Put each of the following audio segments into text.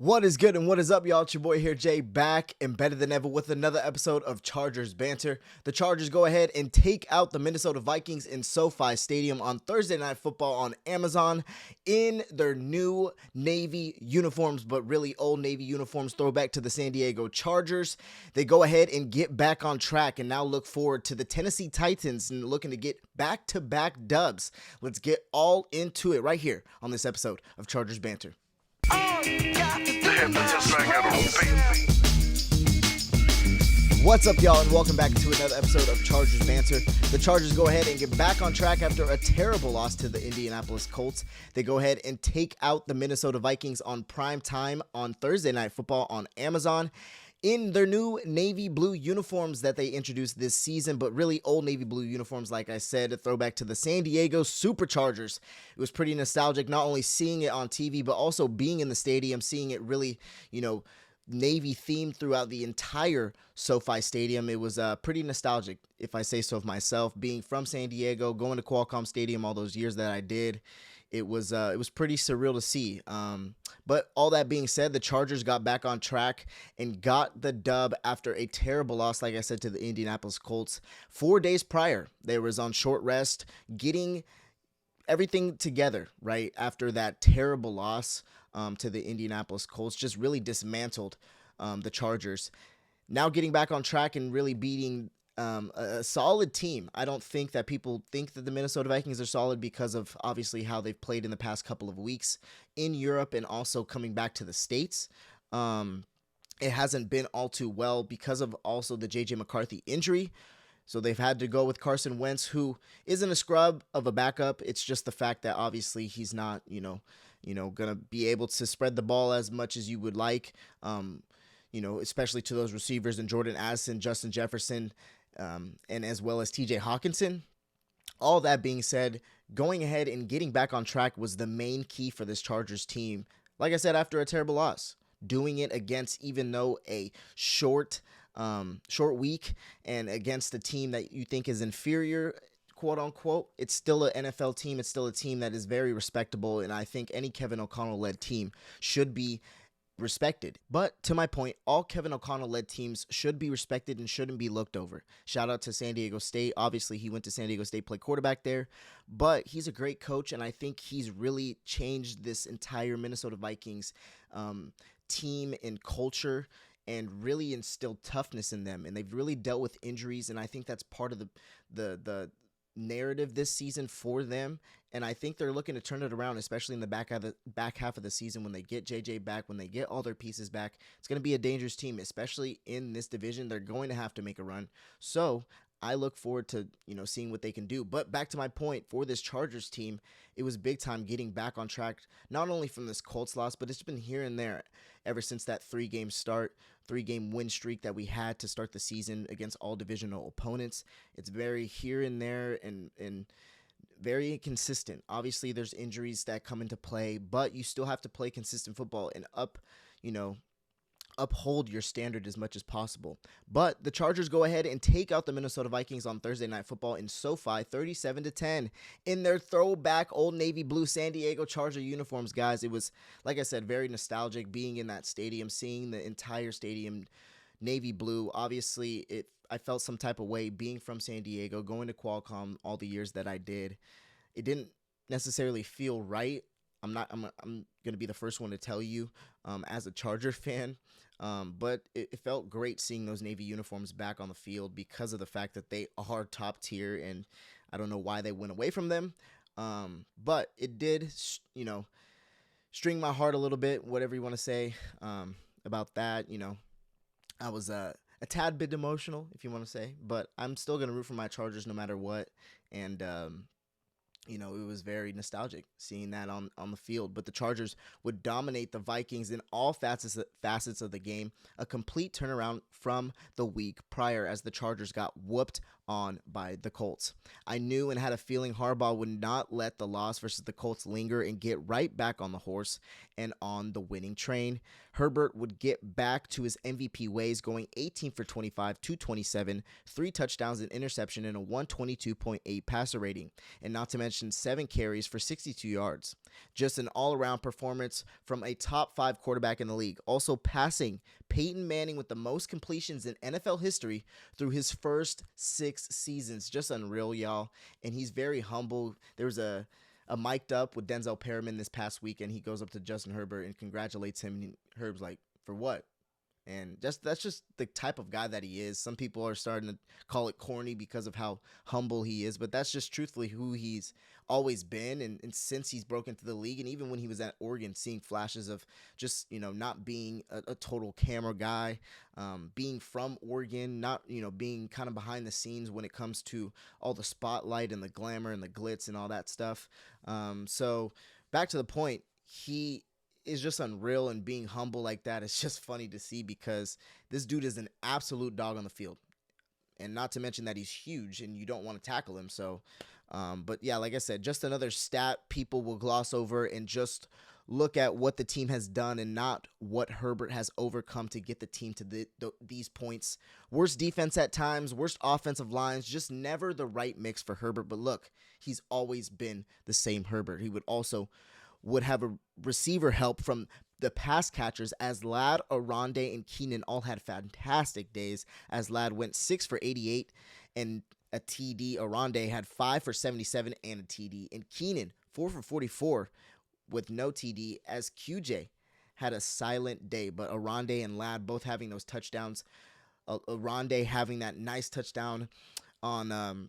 What is good and what is up, y'all? It's your boy here, Jay, back and better than ever with another episode of Chargers Banter. The Chargers go ahead and take out the Minnesota Vikings in SoFi Stadium on Thursday Night Football on Amazon in their new Navy uniforms, but really old Navy uniforms, throwback to the San Diego Chargers. They go ahead and get back on track and now look forward to the Tennessee Titans and looking to get back-to-back dubs. Let's get all into it right here on this episode of Chargers Banter. What's up, y'all, and welcome back to another episode of Chargers Banter. The Chargers go ahead and get back on track after a terrible loss to the Indianapolis Colts. They go ahead and take out the Minnesota Vikings on prime time on Thursday Night Football on Amazon in their new navy blue uniforms that they introduced this season, but really old navy blue uniforms, like I said, a throwback to the San Diego Superchargers. It was pretty nostalgic, not only seeing it on TV, but also being in the stadium, seeing it really, Navy themed throughout the entire SoFi Stadium. It was pretty nostalgic, if I say so of myself, being from San Diego, going to Qualcomm Stadium all those years that I did. It was pretty surreal to see. But all that being said, the Chargers got back on track and got the dub after a terrible loss, like I said, to the Indianapolis Colts. 4 days prior, they was on short rest, getting everything together, right, after that terrible loss to the Indianapolis Colts. Just really dismantled the Chargers. Now getting back on track and really beating a solid team. I don't think that people think that the Minnesota Vikings are solid because of obviously how they've played in the past couple of weeks in Europe and also coming back to the States. It hasn't been all too well because of also the J.J. McCarthy injury. So they've had to go with Carson Wentz, who isn't a scrub of a backup. It's just the fact that obviously he's not, going to be able to spread the ball as much as you would like, especially to those receivers in Jordan Addison, Justin Jefferson, and as well as TJ Hawkinson. All that being said, going ahead and getting back on track was the main key for this Chargers team. Like I said, after a terrible loss, doing it against, even though a short week and against a team that you think is inferior, quote unquote, it's still an NFL team. It's still a team that is very respectable. And I think any Kevin O'Connell led team should be respected. But to my point, all Kevin O'Connell led teams should be respected and shouldn't be looked over. Shout out to San Diego State. Obviously, he went to San Diego State, played quarterback there, but he's a great coach, and I think he's really changed this entire Minnesota Vikings team and culture and really instilled toughness in them. And they've really dealt with injuries, and I think that's part of the narrative this season for them. And I think they're looking to turn it around, especially in the back half of the season when they get JJ back, when they get all their pieces back. It's going to be a dangerous team, especially in this division. They're going to have to make a run. So I look forward to, seeing what they can do. But back to my point, for this Chargers team, it was big time getting back on track, not only from this Colts loss, but it's been here and there ever since that three-game win streak that we had to start the season against all divisional opponents. It's very here and there and very inconsistent. Obviously, there's injuries that come into play, but you still have to play consistent football and uphold your standard as much as possible. But the Chargers go ahead and take out the Minnesota Vikings on Thursday Night Football in SoFi 37-10 in their throwback old navy blue San Diego Charger uniforms, guys. It was, like I said, very nostalgic being in that stadium, seeing the entire stadium navy blue. Obviously, I felt some type of way being from San Diego, going to Qualcomm all the years that I did. It didn't necessarily feel right. I'm going to be the first one to tell you as a Charger fan. But it felt great seeing those Navy uniforms back on the field because of the fact that they are top tier, and I don't know why they went away from them. But it did, string my heart a little bit, whatever you want to say about that. I was a tad bit emotional, if you want to say, but I'm still going to root for my Chargers no matter what. And, it was very nostalgic seeing that on the field. But the Chargers would dominate the Vikings in all facets of the game. A complete turnaround from the week prior as the Chargers got whooped on by the Colts. I knew and had a feeling Harbaugh would not let the loss versus the Colts linger and get right back on the horse and on the winning train. Herbert would get back to his MVP ways, going 18 for 25, 227, 3 touchdowns, an interception, and a 122.8 passer rating, and not to mention 7 carries for 62 yards. Just an all-around performance from a top 5 quarterback in the league. Also passing Peyton Manning with the most completions in NFL history through his first 6 seasons. Just unreal, y'all. And he's very humble. There was a mic'd up with Denzel Perriman this past week, and he goes up to Justin Herbert and congratulates him. And Herb's like, for what? And that's just the type of guy that he is. Some people are starting to call it corny because of how humble he is, but that's just truthfully who he's always been. And since he's broken into the league, and even when he was at Oregon, seeing flashes of just, not being a total camera guy, being from Oregon, not, being kind of behind the scenes when it comes to all the spotlight and the glamour and the glitz and all that stuff. So back to the point, he is just unreal, and being humble like that is just funny to see because this dude is an absolute dog on the field, and not to mention that he's huge and you don't want to tackle him. So but yeah, like I said, just another stat people will gloss over and just look at what the team has done and not what Herbert has overcome to get the team to these points. Worst defense at times, worst offensive lines, just never the right mix for Herbert. But look, he's always been the same Herbert. He would have a receiver help from the pass catchers, as Ladd, Aronde, and Keenan all had fantastic days, as Ladd went 6 for 88 and a TD. Aronde had 5 for 77 and a TD. And Keenan, 4 for 44 with no TD, as QJ had a silent day. But Aronde and Ladd both having those touchdowns. Aronde having that nice touchdown on,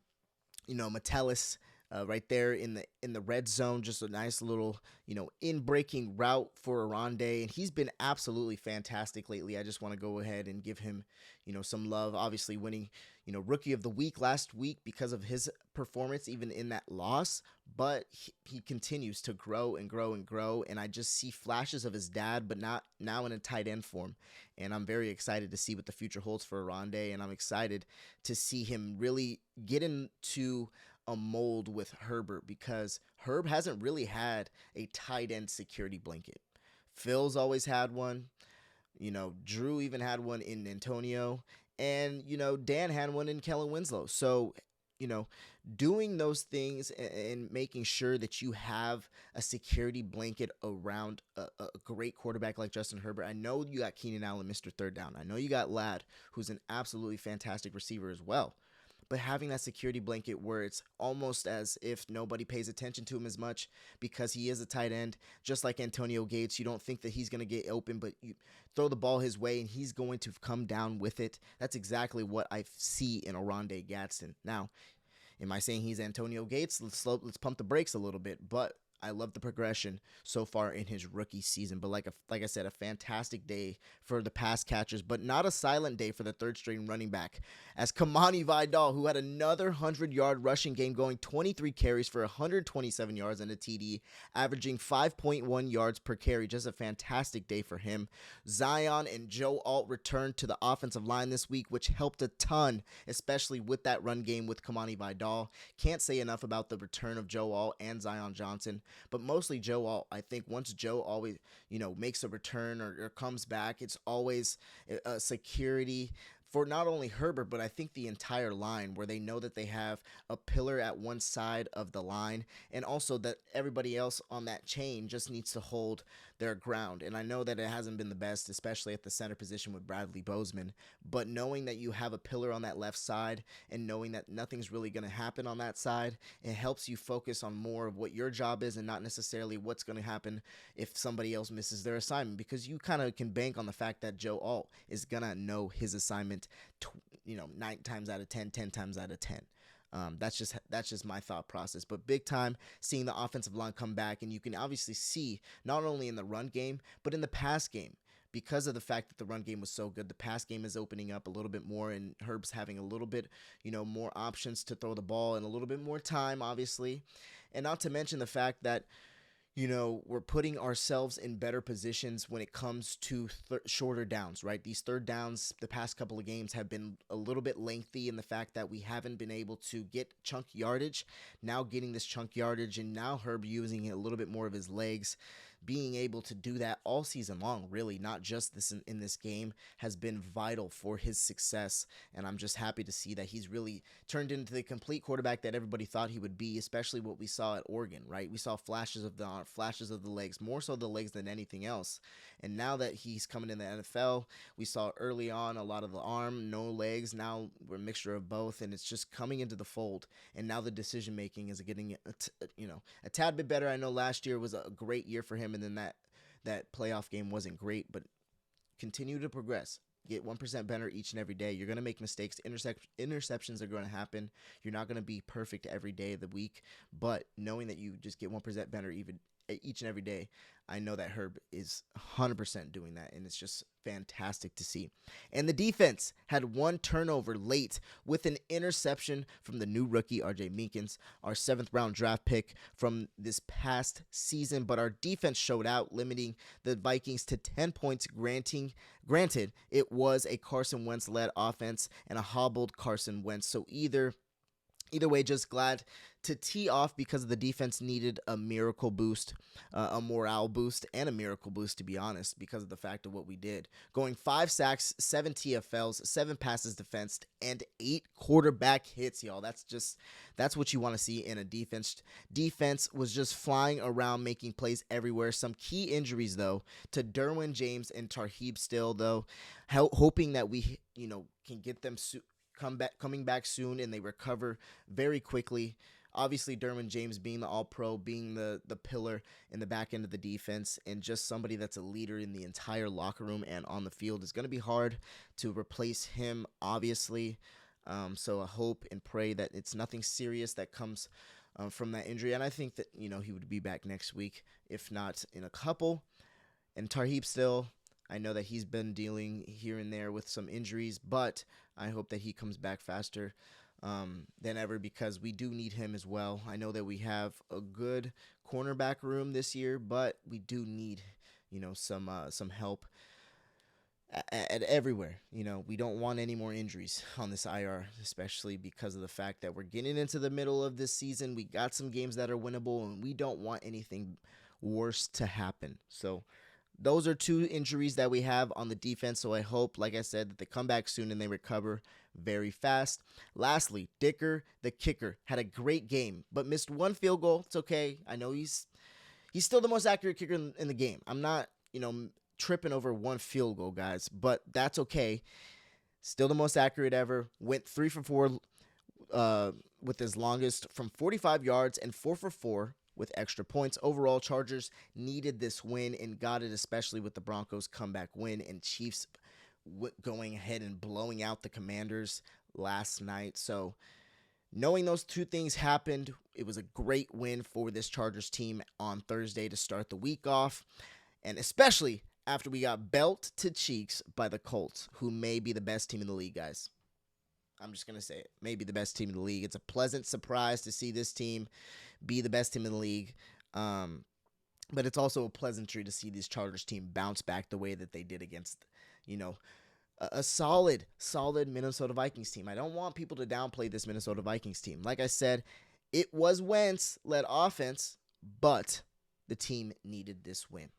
Metellus, right there in the red zone. Just a nice little, in-breaking route for Aronde, and he's been absolutely fantastic lately. I just want to go ahead and give him, some love. Obviously winning, Rookie of the Week last week because of his performance, even in that loss. But he continues to grow and grow and grow, and I just see flashes of his dad, but not now in a tight end form. And I'm very excited to see what the future holds for Aronde, and I'm excited to see him really get into a mold with Herbert, because Herb hasn't really had a tight end security blanket. Phil's always had one. Drew even had one in Antonio, and Dan had one in Kellen Winslow. So doing those things and making sure that you have a security blanket around a great quarterback like Justin Herbert. I know you got Keenan Allen, Mr. Third Down. I know you got Ladd, who's an absolutely fantastic receiver as well. But having that security blanket where it's almost as if nobody pays attention to him as much because he is a tight end, just like Antonio Gates. You don't think that he's going to get open, but you throw the ball his way and he's going to come down with it. That's exactly what I see in Aronde Gadsden. Now, am I saying he's Antonio Gates? Let's pump the brakes a little bit, but I love the progression so far in his rookie season. But like I said, a fantastic day for the pass catchers, but not a silent day for the third-string running back, as Kimani Vidal, who had another 100-yard rushing game, going 23 carries for 127 yards and a TD, averaging 5.1 yards per carry. Just a fantastic day for him. Zion and Joe Alt returned to the offensive line this week, which helped a ton, especially with that run game with Kimani Vidal. Can't say enough about the return of Joe Alt and Zion Johnson. But mostly Joe Alt. I think once Joe always, makes a return or comes back, it's always a security for not only Herbert, but I think the entire line, where they know that they have a pillar at one side of the line, and also that everybody else on that chain just needs to hold their ground. And I know that it hasn't been the best, especially at the center position with Bradley Bozeman, but knowing that you have a pillar on that left side and knowing that nothing's really going to happen on that side, it helps you focus on more of what your job is and not necessarily what's going to happen if somebody else misses their assignment, because you kind of can bank on the fact that Joe Alt is going to know his assignment 9 times out of 10, 10 times out of 10. That's just my thought process. But big time seeing the offensive line come back, and you can obviously see not only in the run game but in the pass game, because of the fact that the run game was so good. The pass game is opening up a little bit more, and Herb's having a little bit more options to throw the ball and a little bit more time, obviously. And not to mention the fact that we're putting ourselves in better positions when it comes to shorter downs, right? These third downs, the past couple of games have been a little bit lengthy in the fact that we haven't been able to get chunk yardage. Now getting this chunk yardage, and now Herb using a little bit more of his legs being able to do that all season long, really, not just in this game, has been vital for his success. And I'm just happy to see that he's really turned into the complete quarterback that everybody thought he would be, especially what we saw at Oregon, right? We saw flashes of the arm, flashes of the legs, more so the legs than anything else. And now that he's coming in the NFL, we saw early on a lot of the arm, no legs. Now we're a mixture of both, and it's just coming into the fold. And now the decision making is getting a tad bit better. I know last year was a great year for him, and then that playoff game wasn't great, but continue to progress. Get 1% better each and every day. You're going to make mistakes. Interceptions are going to happen. You're not going to be perfect every day of the week, but knowing that you just get 1% better even each and every day, I know that Herb is 100% doing that, and it's just fantastic to see. And the defense had one turnover late with an interception from the new rookie, R.J. Meekins, our 7th-round draft pick from this past season. But our defense showed out, limiting the Vikings to 10 points. Granted, it was a Carson Wentz-led offense and a hobbled Carson Wentz. So either way, just glad to tee off because the defense needed a miracle boost, a morale boost, and a miracle boost, to be honest, because of the fact of what we did. Going 5 sacks, 7 TFLs, 7 passes defensed, and 8 quarterback hits, y'all. That's what you want to see in a defense. Defense was just flying around, making plays everywhere. Some key injuries, though, to Derwin James and Tarheeb Still, though, hoping that we, can get them coming back soon and they recover very quickly. Obviously, Derwin James being the all-pro, being the pillar in the back end of the defense, and just somebody that's a leader in the entire locker room and on the field, is going to be hard to replace him, obviously. So I hope and pray that it's nothing serious that comes from that injury. And I think that, he would be back next week, if not in a couple. And Tarheeb Still, I know that he's been dealing here and there with some injuries, but I hope that he comes back faster than ever, because we do need him as well. I know that we have a good cornerback room this year, but we do need, some help at everywhere. We don't want any more injuries on this IR, especially because of the fact that we're getting into the middle of this season. We got some games that are winnable, and we don't want anything worse to happen. So those are 2 injuries that we have on the defense, so I hope, like I said, that they come back soon and they recover very fast. Lastly, Dicker, the kicker, had a great game, but missed 1 field goal. It's okay. I know he's still the most accurate kicker in the game. I'm not, tripping over 1 field goal, guys, but that's okay. Still the most accurate ever. Went 3 for 4 with his longest from 45 yards and 4 for 4 with extra points. Overall, Chargers needed this win and got it, especially with the Broncos' comeback win and Chiefs going ahead and blowing out the Commanders last night. So knowing those 2 things happened, it was a great win for this Chargers team on Thursday to start the week off, and especially after we got belt to cheeks by the Colts, who may be the best team in the league, guys. I'm just going to say it. Maybe the best team in the league. It's a pleasant surprise to see this team be the best team in the league. But it's also a pleasantry to see this Chargers team bounce back the way that they did against, a solid Minnesota Vikings team. I don't want people to downplay this Minnesota Vikings team. Like I said, it was Wentz-led offense, but the team needed this win.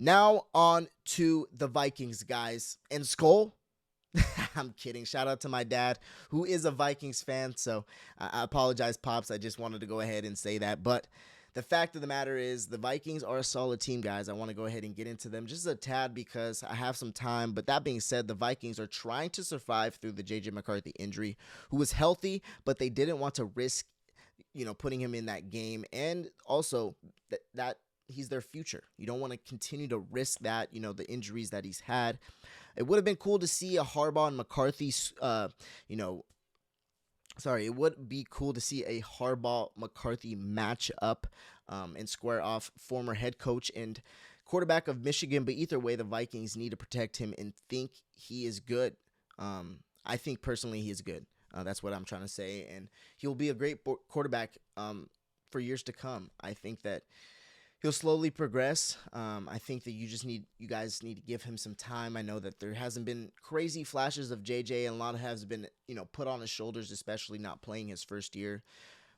Now on to the Vikings, guys. And Skull, I'm kidding. Shout out to my dad, who is a Vikings fan. So I apologize, Pops. I just wanted to go ahead and say that. But the fact of the matter is the Vikings are a solid team, guys. I want to go ahead and get into them just a tad because I have some time. But that being said, the Vikings are trying to survive through the J.J. McCarthy injury, who was healthy, but they didn't want to risk, putting him in that game. And also that he's their future. You don't want to continue to risk that, the injuries that he's had. It would have been cool to see a Harbaugh and McCarthy, it would be cool to see a Harbaugh-McCarthy matchup and square off former head coach and quarterback of Michigan. But either way, the Vikings need to protect him and think he is good. I think personally he is good. That's what I'm trying to say. And he'll be a great quarterback for years to come. I think that he'll slowly progress. I think that you guys need to give him some time. I know that there hasn't been crazy flashes of JJ, and a lot of has been, put on his shoulders, especially not playing his first year.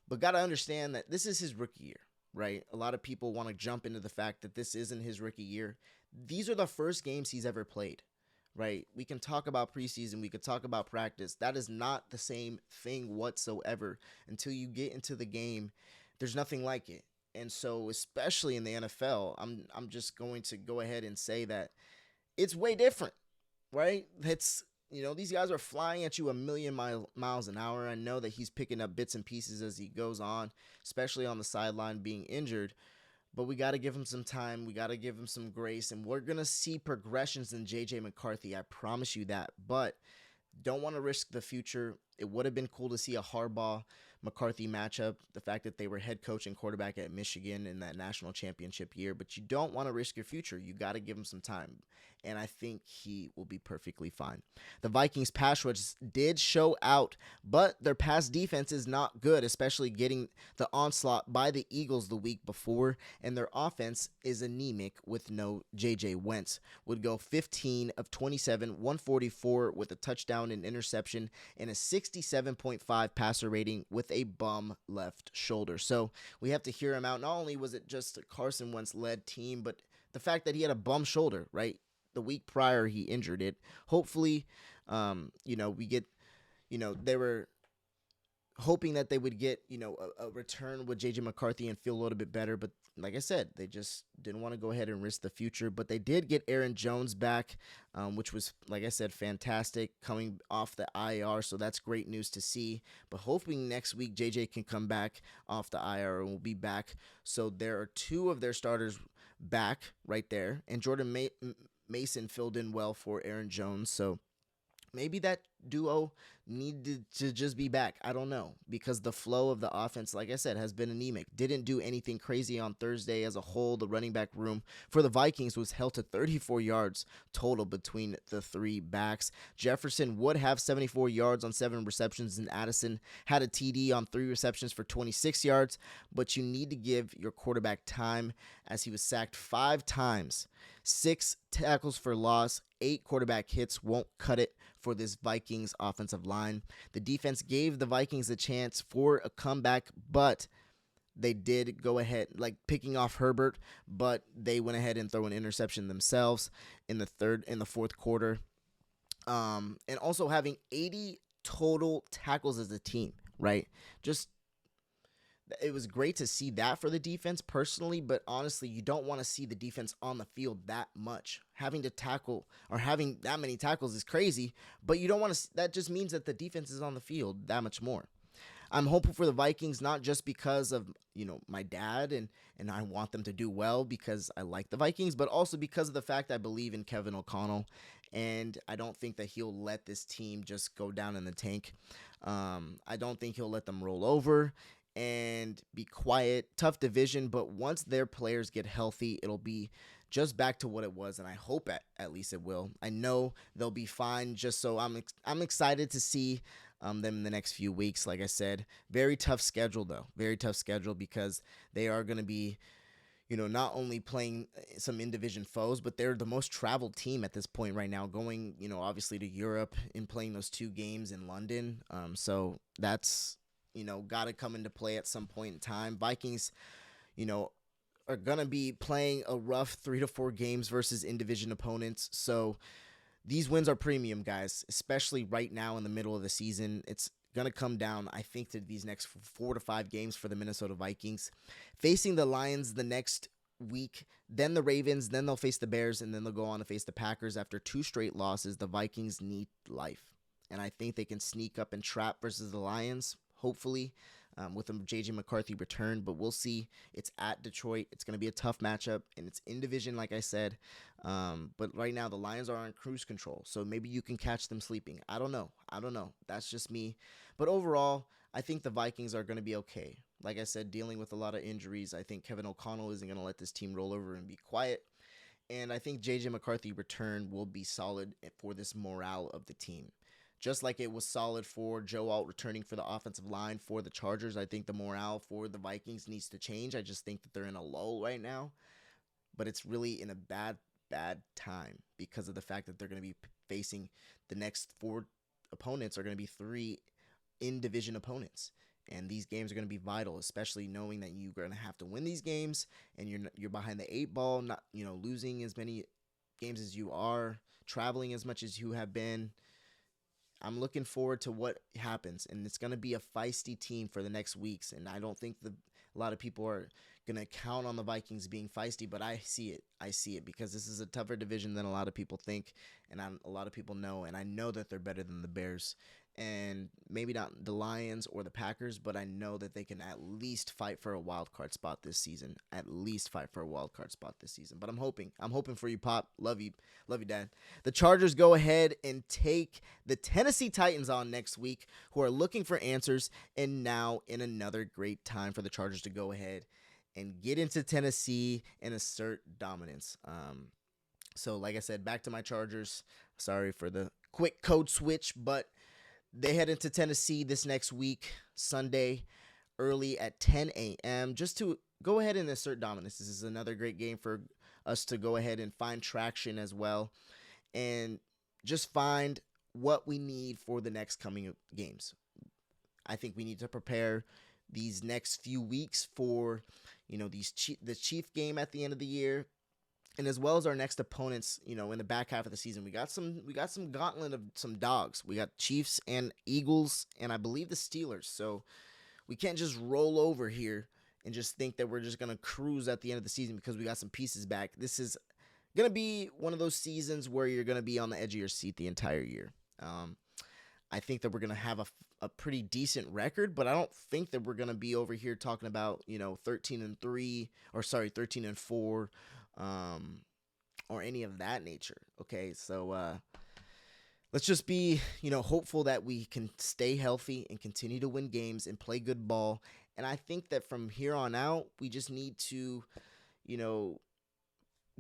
But got to understand that this is his rookie year. right? A lot of people want to jump into the fact that this isn't his rookie year. These are the first games he's ever played, right? We can talk about preseason, we could talk about practice. That is not the same thing whatsoever. Until you get into the game, there's nothing like it. And so, especially in the NFL, I'm just going to go ahead and say that it's way different, right? It's these guys are flying at you a million miles an hour. I know that he's picking up bits and pieces as he goes on, especially on the sideline being injured. But we got to give him some time. We got to give him some grace. And we're going to see progressions in J.J. McCarthy. I promise you that. But don't want to risk the future. It would have been cool to see a Harbaugh McCarthy matchup, the fact that they were head coach and quarterback at Michigan in that national championship year, but you don't want to risk your future. You got to give him some time, and I think he will be perfectly fine. The Vikings pass rush did show out, but their pass defense is not good, especially getting the onslaught by the Eagles the week before, and their offense is anemic with no J.J. Wentz. Would go 15 of 27, 144 with a touchdown and interception, and a 67.5 passer rating with a bum left shoulder. So we have to hear him out. Not only was it just a Carson Wentz led team, but the fact that he had a bum shoulder, right? The week prior, he injured it. Hopefully, we get, they were hoping that they would get, a return with J.J. McCarthy and feel a little bit better. But like I said, they just didn't want to go ahead and risk the future. But they did get Aaron Jones back, which was, like I said, fantastic coming off the IR. So that's great news to see. But hoping next week J.J. can come back off the IR and will be back. So there are two of their starters back right there. And Jordan Mason filled in well for Aaron Jones. So maybe that duo needed to just be back. I don't know, because the flow of the offense, like I said, has been anemic. Didn't do anything crazy on Thursday as a whole. The running back room for the Vikings was held to 34 yards total between the three backs. Jefferson would have 74 yards on 7 receptions, and Addison had a TD on 3 receptions for 26 yards, but you need to give your quarterback time as he was sacked 5 times. 6 tackles for loss, 8 quarterback hits won't cut it for this Vikings offensive line. The defense gave the Vikings a chance for a comeback, but they did go ahead, like picking off Herbert, but they went ahead and threw an interception themselves in the fourth quarter. And also having 80 total tackles as a team, right? It was great to see that for the defense personally, but honestly, you don't want to see the defense on the field that much. Having to tackle or having that many tackles is crazy, but you don't want to. That just means that the defense is on the field that much more. I'm hopeful for the Vikings, not just because of, my dad and I want them to do well because I like the Vikings, but also because of the fact I believe in Kevin O'Connell, and I don't think that he'll let this team just go down in the tank. I don't think he'll let them roll over and be quiet. Tough division, but once their players get healthy, it'll be just back to what it was, and I hope at least it will. I know they'll be fine. Just so I'm excited to see them in the next few weeks. Like I said, very tough schedule though. Very tough schedule because they are going to be, not only playing some in-division foes, but they're the most traveled team at this point right now, going, obviously to Europe and playing those 2 games in London. So that's, got to come into play at some point in time. Vikings, are going to be playing a rough 3 to 4 games versus in-division opponents. So these wins are premium, guys, especially right now in the middle of the season. It's going to come down, I think, to these next 4 to 5 games for the Minnesota Vikings. Facing the Lions the next week, then the Ravens, then they'll face the Bears, and then they'll go on to face the Packers. After 2 straight losses, the Vikings need life. And I think they can sneak up and trap versus the Lions, hopefully, with a J.J. McCarthy return, but we'll see. It's at Detroit. It's going to be a tough matchup, and it's in division, like I said. But right now, the Lions are on cruise control, so maybe you can catch them sleeping. I don't know. That's just me. But overall, I think the Vikings are going to be okay. Like I said, dealing with a lot of injuries. I think Kevin O'Connell isn't going to let this team roll over and be quiet. And I think J.J. McCarthy return will be solid for this morale of the team. Just like it was solid for Joe Alt returning for the offensive line for the Chargers, I think the morale for the Vikings needs to change. I just think that they're in a lull right now. But it's really in a bad time because of the fact that they're going to be facing the next 4 opponents are going to be 3 in-division opponents. And these games are going to be vital, especially knowing that you're going to have to win these games, and you're behind the eight ball, not losing as many games as you are, traveling as much as you have been. I'm looking forward to what happens, and it's going to be a feisty team for the next weeks. And I don't think a lot of people are going to count on the Vikings being feisty, but I see it. I see it because this is a tougher division than a lot of people think, and a lot of people know. And I know that they're better than the Bears, and maybe not the Lions or the Packers, but I know that they can at least fight for a wild card spot this season. At least fight for a wild card spot this season. But I'm hoping for you, Pop. Love you, Dad. The Chargers go ahead and take the Tennessee Titans on next week, who are looking for answers, and now in another great time for the Chargers to go ahead and get into Tennessee and assert dominance. So like I said, back to my Chargers. Sorry for the quick code switch, but they head into Tennessee this next week, Sunday, early at 10 a.m., just to go ahead and assert dominance. This is another great game for us to go ahead and find traction as well, and just find what we need for the next coming games. I think we need to prepare these next few weeks for, the Chief game at the end of the year, and as well as our next opponents, in the back half of the season. We got some gauntlet of some dogs. We got Chiefs and Eagles, and I believe the Steelers. So we can't just roll over here and just think that we're just going to cruise at the end of the season because we got some pieces back. This is going to be one of those seasons where you're going to be on the edge of your seat the entire year. I think that we're going to have a pretty decent record, but I don't think that we're going to be over here talking about, 13-3 or 13-4, or any of that nature. Okay. So, let's just be, hopeful that we can stay healthy and continue to win games and play good ball. And I think that from here on out, we just need to,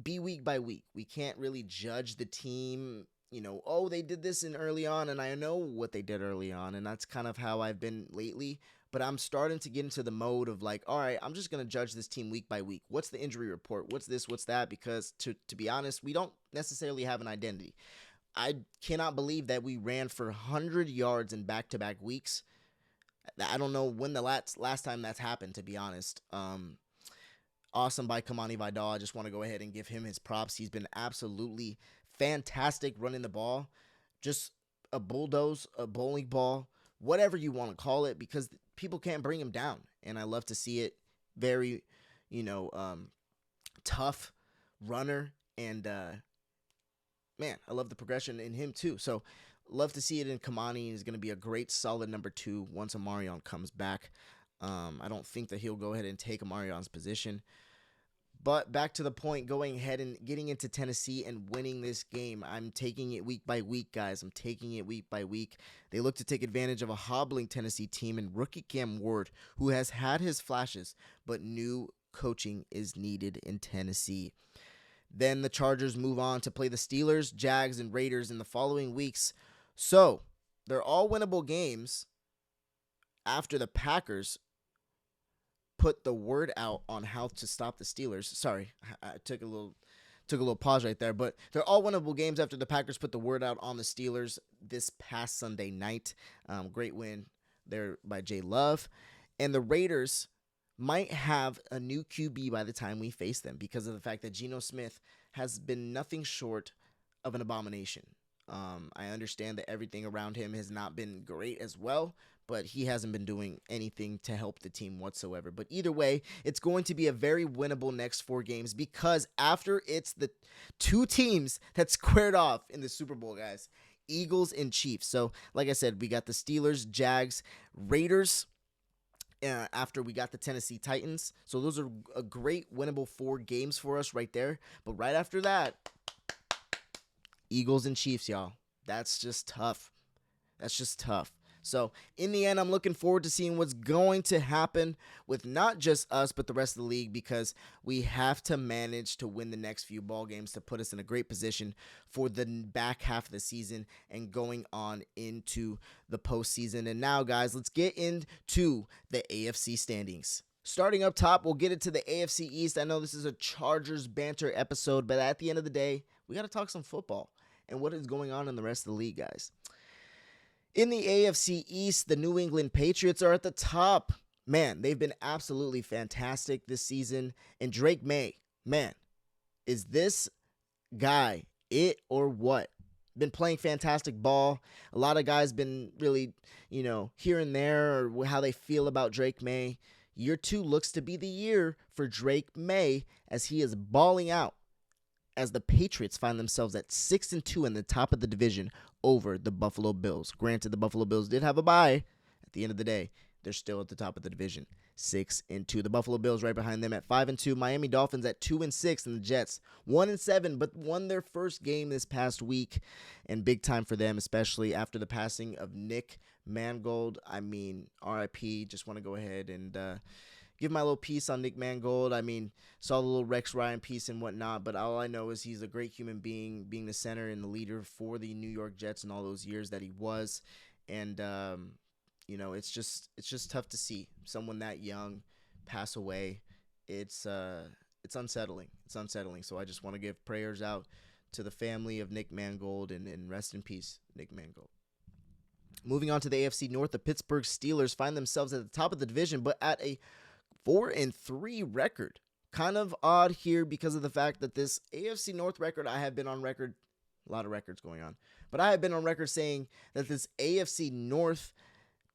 be week by week. We can't really judge the team, they did this in early on, and I know what they did early on, and that's kind of how I've been lately. But I'm starting to get into the mode of like, all right, I'm just going to judge this team week by week. What's the injury report? What's this? What's that? Because to be honest, we don't necessarily have an identity. I cannot believe that we ran for 100 yards in back-to-back weeks. I don't know when the last time that's happened, to be honest. Awesome by Kimani Vidal. I just want to go ahead and give him his props. He's been absolutely fantastic running the ball. Just a bulldoze, a bowling ball, whatever you want to call it, because people can't bring him down. And I love to see it. Very, tough runner. And, man, I love the progression in him too. So love to see it in Kimani. He's going to be a great solid number 2 once Amarion comes back. I don't think that he'll go ahead and take Amarion's position. But back to the point, going ahead and getting into Tennessee and winning this game. I'm taking it week by week, guys. I'm taking it week by week. They look to take advantage of a hobbling Tennessee team and rookie Cam Ward, who has had his flashes, but new coaching is needed in Tennessee. Then the Chargers move on to play the Steelers, Jags, and Raiders in the following weeks. So they're all winnable games after the Packers put the word out on how to stop the Steelers. Sorry, I took a little pause right there, but they're all winnable games after the Packers put the word out on the Steelers this past Sunday night. Great win there by Jay Love. And the Raiders might have a new QB by the time we face them because of the fact that Geno Smith has been nothing short of an abomination. I understand that everything around him has not been great as well, but he hasn't been doing anything to help the team whatsoever. But either way, it's going to be a very winnable next 4 games because after it's the 2 teams that squared off in the Super Bowl, guys, Eagles and Chiefs. So like I said, we got the Steelers, Jags, Raiders, after we got the Tennessee Titans. So those are a great winnable 4 games for us right there. But right after that, Eagles and Chiefs, y'all. That's just tough. So in the end, I'm looking forward to seeing what's going to happen with not just us, but the rest of the league, because we have to manage to win the next few ball games to put us in a great position for the back half of the season and going on into the postseason. And now, guys, let's get into the AFC standings. Starting up top, we'll get into the AFC East. I know this is a Chargers banter episode, but at the end of the day, we got to talk some football and what is going on in the rest of the league, guys. In the AFC East, the New England Patriots are at the top. Man, they've been absolutely fantastic this season. And Drake May, man, is this guy it or what? Been playing fantastic ball. A lot of guys been really, here and there or how they feel about Drake May. Year 2 looks to be the year for Drake May as he is balling out as the Patriots find themselves at 6-2 in the top of the division over the Buffalo Bills. Granted, the Buffalo Bills did have a bye. At the end of the day, they're still at the top of the division, 6-2. The Buffalo Bills right behind them at 5-2. Miami Dolphins at 2-6, and the Jets 1-7, but won their first game this past week, and big time for them, especially after the passing of Nick Mangold. I mean, RIP. Just want to go ahead and give my little piece on Nick Mangold. I mean, saw the little Rex Ryan piece and whatnot, but all I know is he's a great human being, being the center and the leader for the New York Jets and all those years that he was. And, it's just tough to see someone that young pass away. It's unsettling. It's unsettling. So I just want to give prayers out to the family of Nick Mangold and rest in peace, Nick Mangold. Moving on to the AFC North, the Pittsburgh Steelers find themselves at the top of the division, but at a 4-3 record. Kind of odd here because of the fact that this AFC North record, I have been on record, a lot of records going on, but I have been on record saying that this AFC North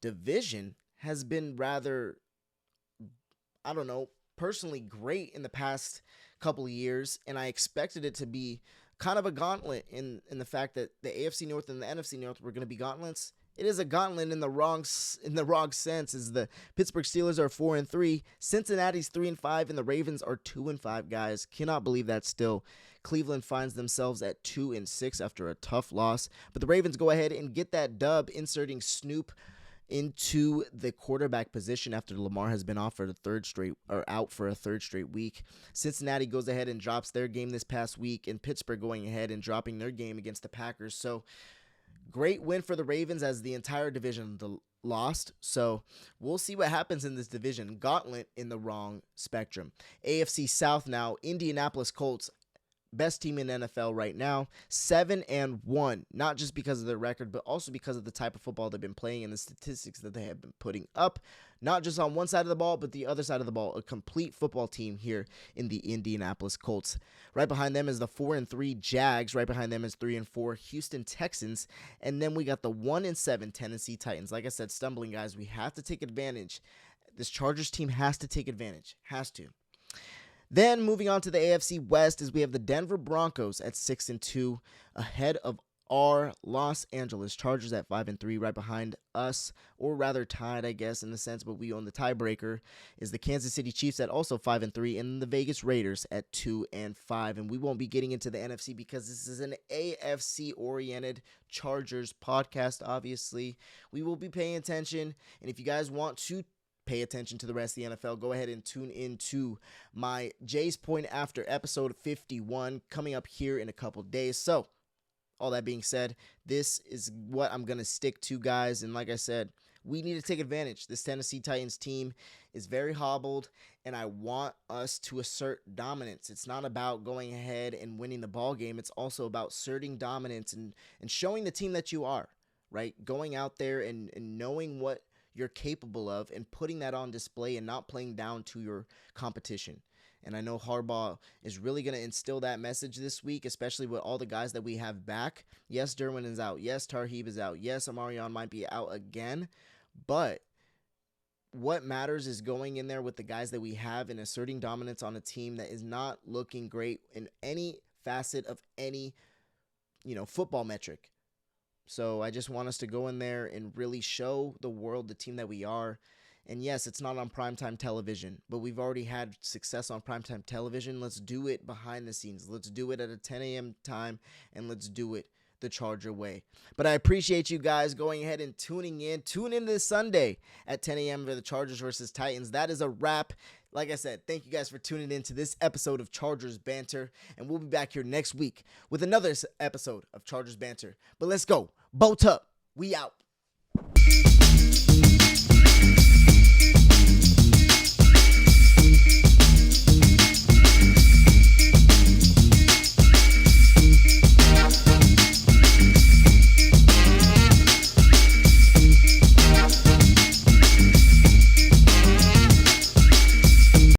division has been rather, personally great in the past couple of years, and I expected it to be kind of a gauntlet in the fact that the AFC North and the NFC North were going to be gauntlets. It is a gauntlet in the wrong sense, as the Pittsburgh Steelers are 4-3, Cincinnati's 3-5, and the Ravens are 2-5. Guys, cannot believe that still. Cleveland finds themselves at 2-6 after a tough loss, but the Ravens go ahead and get that dub, inserting Snoop into the quarterback position after Lamar has been out for a third straight week. Cincinnati goes ahead and drops their game this past week, and Pittsburgh going ahead and dropping their game against the Packers. So great win for the Ravens as the entire division lost. So we'll see what happens in this division. Gauntlet in the wrong spectrum. AFC South now, Indianapolis Colts, best team in NFL right now, 7-1, not just because of their record, but also because of the type of football they've been playing and the statistics that they have been putting up, not just on one side of the ball, but the other side of the ball. A complete football team here in the Indianapolis Colts. Right behind them is the 4-3 Jags. Right behind them is 3-4 Houston Texans. And then we got the 1-7 Tennessee Titans. Like I said, stumbling guys, we have to take advantage. This Chargers team has to take advantage. Has to. Then moving on to the AFC West is we have the Denver Broncos at 6-2 ahead of our Los Angeles Chargers at 5-3. Right behind us, or rather tied, I guess, in the sense, but we own the tiebreaker, is the Kansas City Chiefs at also 5-3 and the Vegas Raiders at 2-5. And we won't be getting into the NFC because this is an AFC-oriented Chargers podcast, obviously. We will be paying attention, and if you guys want to pay attention to the rest of the NFL, go ahead and tune into my Jay's Point After episode 51 coming up here in a couple days. So, all that being said, this is what I'm going to stick to, guys. And like I said, we need to take advantage. This Tennessee Titans team is very hobbled, and I want us to assert dominance. It's not about going ahead and winning the ball game. It's also about asserting dominance and showing the team that you are, right? Going out there and knowing what you're capable of and putting that on display and not playing down to your competition. And I know Harbaugh is really going to instill that message this week, especially with all the guys that we have back. Yes, Derwin is out. Yes, Tarheeb is out. Yes, Amarion might be out again. But what matters is going in there with the guys that we have and asserting dominance on a team that is not looking great in any facet of any, football metric. So I just want us to go in there and really show the world the team that we are. And yes, it's not on primetime television, but we've already had success on primetime television. Let's do it behind the scenes. Let's do it at a 10 a.m. time, and let's do it the Charger way. But I appreciate you guys going ahead and tuning in. Tune in this Sunday at 10 a.m. for the Chargers versus Titans. That is a wrap. Like I said, thank you guys for tuning in to this episode of Chargers Banter, and we'll be back here next week with another episode of Chargers Banter. But let's go. Boat up. We out.